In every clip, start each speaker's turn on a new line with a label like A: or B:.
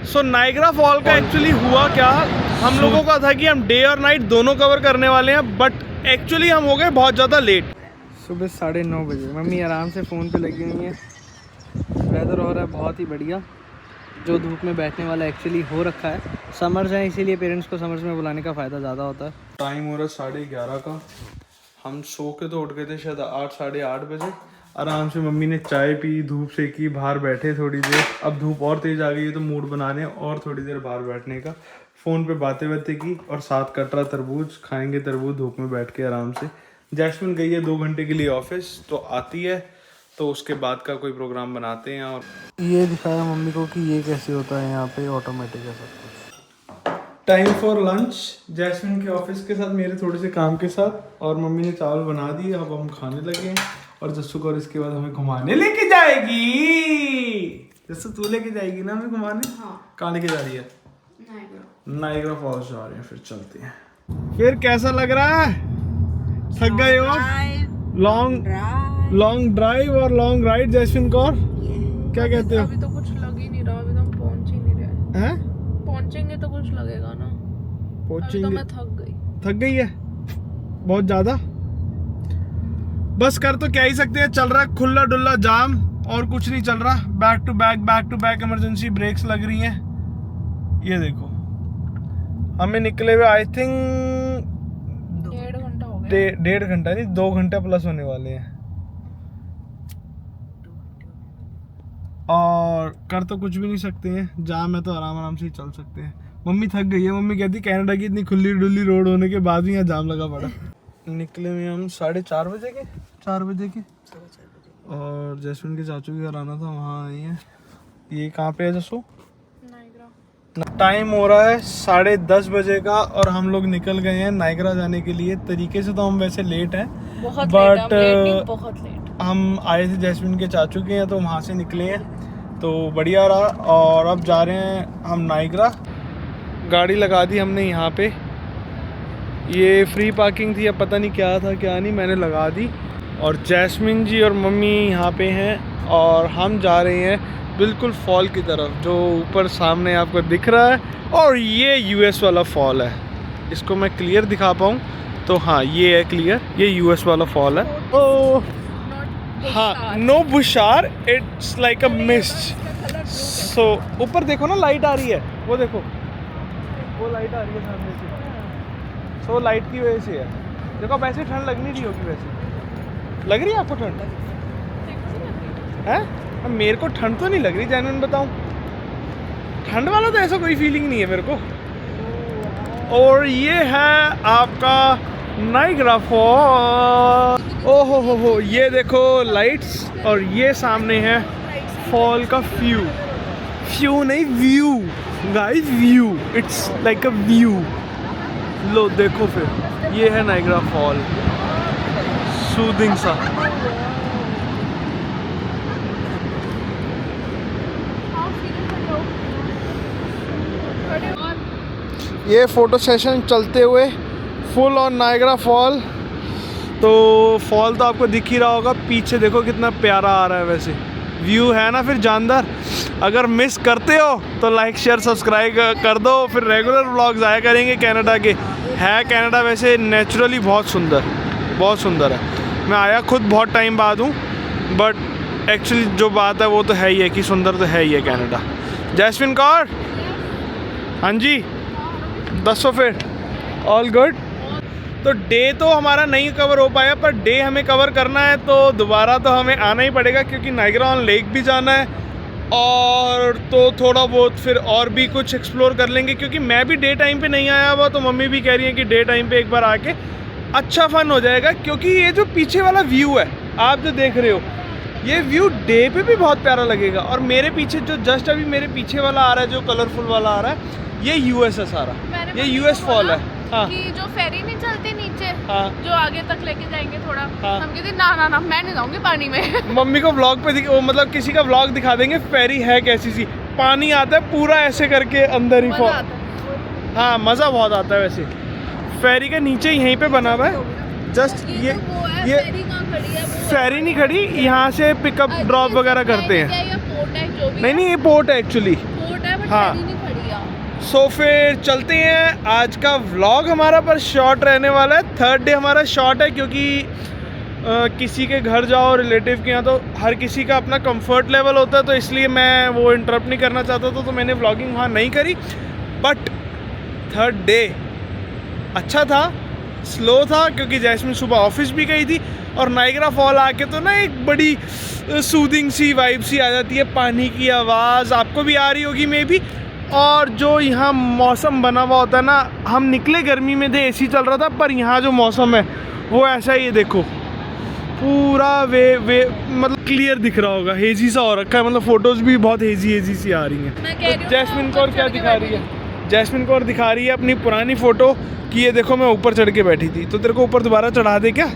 A: सो Niagara fall का actually हुआ क्या, हम लोगों का था कि हम डे और नाइट दोनों कवर करने वाले हैं, बट एक्चुअली हम हो गए बहुत ज़्यादा लेट। सुबह 9:30 बजे मम्मी आराम से फ़ोन पे लगी हुई है। वेदर हो रहा है बहुत ही बढ़िया, जो धूप में बैठने वाला एक्चुअली हो रखा है। समर्स हैं इसीलिए पेरेंट्स को समर्स में बुलाने का फ़ायदा ज़्यादा होता है। टाइम हो रहा है 11:30 का। हम सो के तो उठ गए थे शायद 8 साढ़े 8 बजे। आराम से मम्मी ने चाय पी, धूप सेकी, बाहर बैठे थोड़ी देर। अब धूप और तेज़ आ गई है तो मूड बना रहे हैं और थोड़ी देर बाहर बैठने का। फ़ोन पे बातें बातें की और साथ कट रहा तरबूज, खाएंगे तरबूज धूप में बैठ के आराम से। जैस्मिन गई है 2 घंटे के लिए ऑफिस, तो आती है तो उसके बाद का कोई प्रोग्राम बनाते हैं। और ये दिखाया मम्मी को कि ये कैसे होता है, यहाँ पे ऑटोमेटिक है सब कुछ। टाइम फॉर लंच, जैस्मिन के ऑफिस के साथ मेरे थोड़े से काम के साथ, और मम्मी ने चावल बना दिए, अब हम खाने लगे हैं। और जस्सू को इसके बाद हमें घुमाने लेके जाएगी। जस्सू तू लेके जाएगी ना हमें घुमाने? हाँ। कहाँ लेके जा रही है? नाइग्रा फॉल्स जा रहे हैं, फिर चलते हैं। फिर कैसा लग रहा है? थक गए हो? लॉन्ग ड्राइव और लॉन्ग राइड। जैस्मिन कौर क्या कहते हो?
B: अभी तो कुछ लग ही नहीं रहा, अभी तो हम पहुंच ही नहीं रहे हैं। पहुंचेंगे तो कुछ लगेगा ना। पहुंचेंगे तो मैं
A: थक गई है बहुत ज्यादा। बस कर तो क्या ही सकते हैं, चल रहा है खुला डुल्ला जाम और कुछ नहीं चल रहा। Back to back emergency brakes लग रही हैं। ये देखो हमें निकले हुए आई थिंक
B: 1.5 घंटा हो गया।
A: 1.5 घंटा नहीं, 2 घंटे प्लस होने वाले हैं। और कर तो कुछ भी नहीं सकते हैं, जाम है तो आराम से ही चल सकते हैं। मम्मी थक गई है। मम्मी कहती कनाडा की इतनी खुली डुली रोड होने के बाद भी यहाँ जाम लगा पड़ा। निकले हुए हम 4:30 बजे के, 4 बजे के। और जैस्मिन के चाचू के घर आना था, वहाँ आई है। ये कहाँ पे है जसो? टाइम हो रहा है 10:30 बजे का और हम लोग निकल गए हैं नाइग्रा जाने के लिए। तरीके से तो हम वैसे लेट हैं, बट
B: बहुत लेट।
A: हम आए थे जैस्मिन के चाचू के हैं तो वहाँ से निकले हैं, तो बढ़िया रहा। और अब जा रहे हैं हम नाइग्रा। गाड़ी लगा दी हमने यहाँ पे, ये फ्री पार्किंग थी, अब पता नहीं क्या था क्या नहीं, मैंने लगा दी। और जैस्मिन जी और मम्मी यहाँ पे हैं और हम जा रहे हैं बिल्कुल फॉल की तरफ, जो ऊपर सामने आपको दिख रहा है। और ये यूएस वाला फॉल है, इसको मैं क्लियर दिखा पाऊँ तो हाँ ये है क्लियर, ये यूएस वाला फॉल है। ओह हाँ, नो बुशार, it's like a mist. So ऊपर देखो ना लाइट आ रही है, वो देखो वो लाइट आ रही है सामने से। सो लाइट की वजह से है। देखो वैसे ठंड लग नहीं रही होगी, वैसे लग रही है आपको ठंड है? मेरे को ठंड तो नहीं लग रही, जेन्युइन बताऊं। ठंड वाला तो ऐसा कोई फीलिंग नहीं है मेरे को। और ये है आपका नाइग्रा फॉल। ओहो हो, ये देखो लाइट्स, और ये सामने है फॉल का व्यू नहीं view guys, view, it's like a view. लो देखो फिर ये है नाइग्रा फॉल, सूदिंग सा। ये फोटो सेशन चलते हुए फुल ऑन नाइग्रा फॉल। तो फॉल तो आपको दिख ही रहा होगा, पीछे देखो कितना प्यारा आ रहा है, वैसे व्यू है ना फिर जानदार। अगर मिस करते हो तो लाइक शेयर सब्सक्राइब कर दो, फिर रेगुलर व्लॉग्स आया करेंगे कनाडा के। है कनाडा वैसे नेचुरली बहुत सुंदर है। मैं आया खुद बहुत टाइम बाद हूँ, बट एक्चुअली जो बात है वो तो है ही है कि सुंदर तो है ही है कनाडा। जैस्मिन कौर, हाँ जी दसो फिर ऑल गुड। तो डे तो हमारा नहीं कवर हो पाया, पर डे हमें कवर करना है तो दोबारा तो हमें आना ही पड़ेगा, क्योंकि नाइग्रा ऑन लेक भी जाना है। और तो थोड़ा बहुत फिर और भी कुछ एक्सप्लोर कर लेंगे, क्योंकि मैं भी डे टाइम पे नहीं आया हुआ, तो मम्मी भी कह रही है कि डे टाइम पे एक बार आके अच्छा फन हो जाएगा। क्योंकि ये जो पीछे वाला व्यू है आप जो देख रहे हो, ये व्यू डे पे भी बहुत प्यारा लगेगा। और मेरे पीछे जो जस्ट अभी मेरे पीछे वाला आ रहा है, जो कलरफुल वाला आ रहा है, ये यूएस है सारा, ये यूएस फॉल है। हाँ,
B: कि जो फेरी नहीं चलती नीचे,
A: हाँ,
B: जो आगे तक लेके जाएंगे थोड़ा,
A: हाँ,
B: हम कहते ना मैं नहीं जाऊंगी पानी में।
A: मम्मी को व्लॉग पे मतलब किसी का व्लॉग दिखा देंगे, फेरी है कैसी सी, पानी आता है पूरा ऐसे करके अंदर ही फॉल। हाँ मज़ा बहुत आता है। वैसे फेरी के नीचे यहीं पे बना हुआ है जस्ट ये फेरी नहीं खड़ी, यहाँ से पिकअप ड्रॉप वगैरह करते हैं।
B: नहीं, ये पोर्ट है
A: एक्चुअली
B: पोर्ट है, बट
A: हाँ।
B: नहीं पड़ी यार।
A: सो फिर चलते हैं। आज का व्लॉग हमारा पर शॉर्ट रहने वाला है। थर्ड डे हमारा शॉर्ट है क्योंकि किसी के घर जाओ रिलेटिव के यहाँ तो हर किसी का अपना कंफर्ट लेवल होता है, तो इसलिए मैं वो इंटरप्ट नहीं करना चाहता था, तो मैंने व्लॉगिंग वहाँ नहीं करी। बट थर्ड डे अच्छा था, स्लो था क्योंकि जैस्मिन सुबह ऑफिस भी गई थी, और नाइग्रा फॉल आके तो ना एक बड़ी सूदिंग सी वाइब सी आ जाती है, पानी की आवाज़ आपको भी आ रही होगी मे बी। और जो यहाँ मौसम बना हुआ होता है ना, हम निकले गर्मी में थे, एसी चल रहा था, पर यहाँ जो मौसम है वो ऐसा ही है, देखो पूरा वे मतलब क्लियर दिख रहा होगा, हेजी सा हो रखा है, मतलब फोटोज़ भी बहुत हेजी सी आ रही हैं। तो जैस्मिन को और क्या दिखा रही है, जैस्मिन को और दिखा रही है अपनी पुरानी फ़ोटो कि ये देखो मैं ऊपर चढ़ के बैठी थी। तो तेरे को ऊपर दोबारा चढ़ा दे क्या?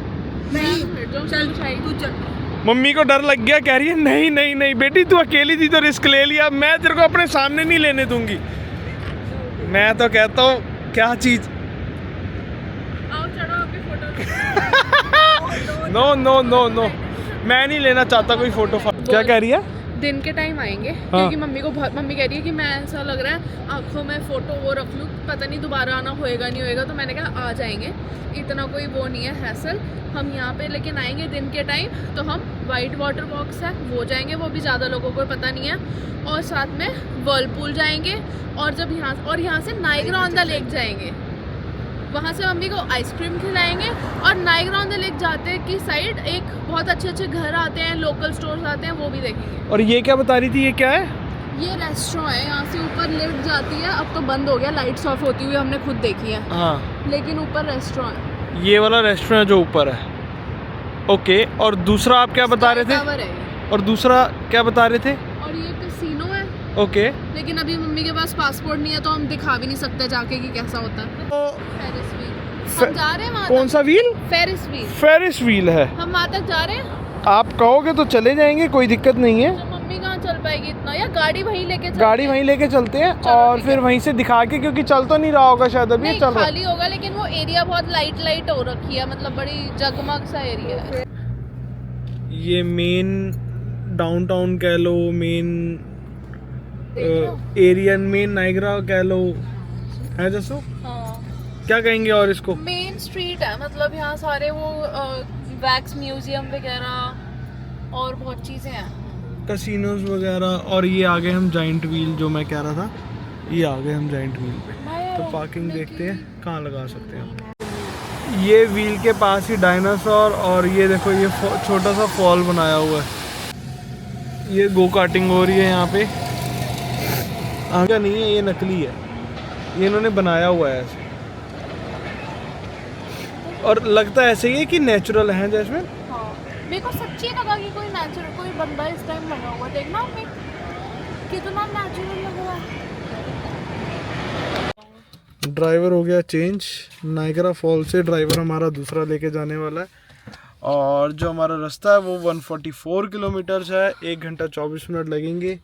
A: मम्मी को डर लग गया, कह रही है नहीं नहीं नहीं बेटी तू अकेली थी तो रिस्क ले लिया, मैं तेरे को अपने सामने नहीं लेने दूंगी। मैं तो कहता हूँ क्या चीज़, नो नो नो नो, मैं नहीं लेना चाहता कोई फोटो। क्या कह रही है?
B: दिन के टाइम आएंगे।
A: हाँ।
B: क्योंकि मम्मी कह रही है कि मैं ऐसा लग रहा है आंखों में फोटो वो रख लूँ, पता नहीं दोबारा आना होएगा नहीं होएगा, तो मैंने कहा आ जाएंगे, इतना कोई वो नहीं है हैसल। हम यहाँ पे लेकिन आएंगे दिन के टाइम, तो हम वाइट वाटर बॉक्स है वो जाएंगे, वो भी ज़्यादा लोगों को पता नहीं है, और साथ में वर्लपूल जाएंगे, और जब यहाँ से नाइग्रा ऑन द लेक जाएंगे, वहाँ से मम्मी को आइसक्रीम खिलाएंगे, और नाइग्रा ऑन द लेक जाते की साइड एक बहुत अच्छे घर आते हैं, लोकल स्टोर्स आते हैं, वो भी देखेंगे।
A: और ये क्या बता रही थी, ये क्या है?
B: ये रेस्टोरेंट है, यहाँ से ऊपर लिफ्ट जाती है, अब तो बंद हो गया, लाइट्स ऑफ होती हुई हमने खुद देखी है।
A: हाँ,
B: लेकिन ऊपर रेस्टोरेंट,
A: ये वाला रेस्टोरेंट जो ऊपर है। ओके, और दूसरा आप क्या बता रहे थे?
B: टावर है।
A: और दूसरा क्या बता रहे थे?
B: और ये कैसीनो है।
A: ओके,
B: लेकिन अभी मम्मी के पास पासपोर्ट नहीं है, तो हम दिखा भी नहीं सकते जाके कि कैसा होता है। फेरिस व्हील, हम जा रहे हैं वहाँ।
A: कौन सा wheel?
B: Ferris wheel.
A: Ferris wheel है।
B: हम वहाँ तक जा रहे हैं।
A: आप कहोगे तो चले जाएंगे, कोई दिक्कत नहीं है।
B: तो मम्मी कहाँ चल पाएगी इतना, या गाड़ी वहीं लेके
A: गाड़ी वहीं लेके चलते हैं, और फिर वहीं से दिखा के, क्योंकि चल तो नहीं रहा होगा शायद अभी,
B: नहीं,
A: चल
B: खाली होगा, लेकिन वो एरिया बहुत लाइट हो रखी है, मतलब बड़ी जगमग सा एरिया है।
A: ये मेन डाउनटाउन कह लो, मेन एरिया, मेन नाइग्रा कह लो, है जसो।
B: हाँ,
A: क्या कहेंगे और इसको?
B: मेन स्ट्रीट है, मतलब यहाँ सारे वो वैक्स म्यूजियम वगैरह और बहुत चीजें हैं,
A: कसिनोज वगैरह। और ये आ गए हम जाइंट व्हील, जो मैं कह रहा था, ये आ गए हम जाइंट व्हील पे। तो पार्किंग देखते हैं कहाँ लगा सकते हैं हम। ये व्हील के पास ही डायनासोर, और ये देखो ये छोटा सा फॉल बनाया हुआ है। ये गो कार्टिंग हो रही है यहाँ पे। आगे नहीं है, ये नकली है, ये इन्होंने बनाया हुआ है ऐसे, और लगता ऐसे ही है कि नेचुरल है जैस्मिन।
B: हाँ, मेरे को सच्ची लगा कि कोई नेचुरल, कोई बंदा इस टाइम लगा हुआ, देखना मम्मी कितना नेचुरल लग रहा है।
A: ड्राइवर हो गया चेंज, नाइग्रा फॉल से ड्राइवर हमारा दूसरा लेके जाने वाला है, और जो हमारा रास्ता है वो 144 किलोमीटर्स है, 1 घंटा 24 मिनट लगेंगे।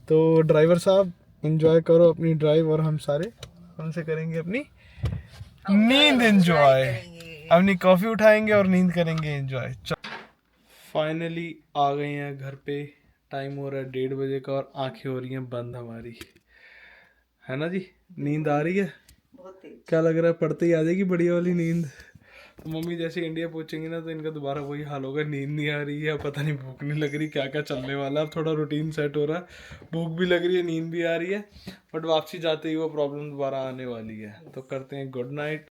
A: तो ड्राइवर साहब एंजॉय करो अपनी ड्राइव, और हम सारे उनसे करेंगे अपनी नींद एंजॉय, अपनी कॉफ़ी उठाएंगे और नींद करेंगे एंजॉय। फाइनली आ गए हैं घर पे, टाइम हो रहा है 1:30 बजे का, और आंखें हो रही हैं बंद हमारी, है ना जी? नींद आ रही है? क्या लग रहा है पढ़ते ही आ जाएगी बढ़िया वाली नींद? तो मम्मी जैसे इंडिया पहुंचेंगी ना, तो इनका दोबारा वही हाल होगा, नींद नहीं आ रही है, पता नहीं भूख नहीं लग रही, क्या क्या चलने वाला है। अब थोड़ा रूटीन सेट हो रहा है, भूख भी लग रही है, नींद भी आ रही है, बट वापसी जाते ही वो प्रॉब्लम दोबारा आने वाली है। तो करते हैं गुड नाइट,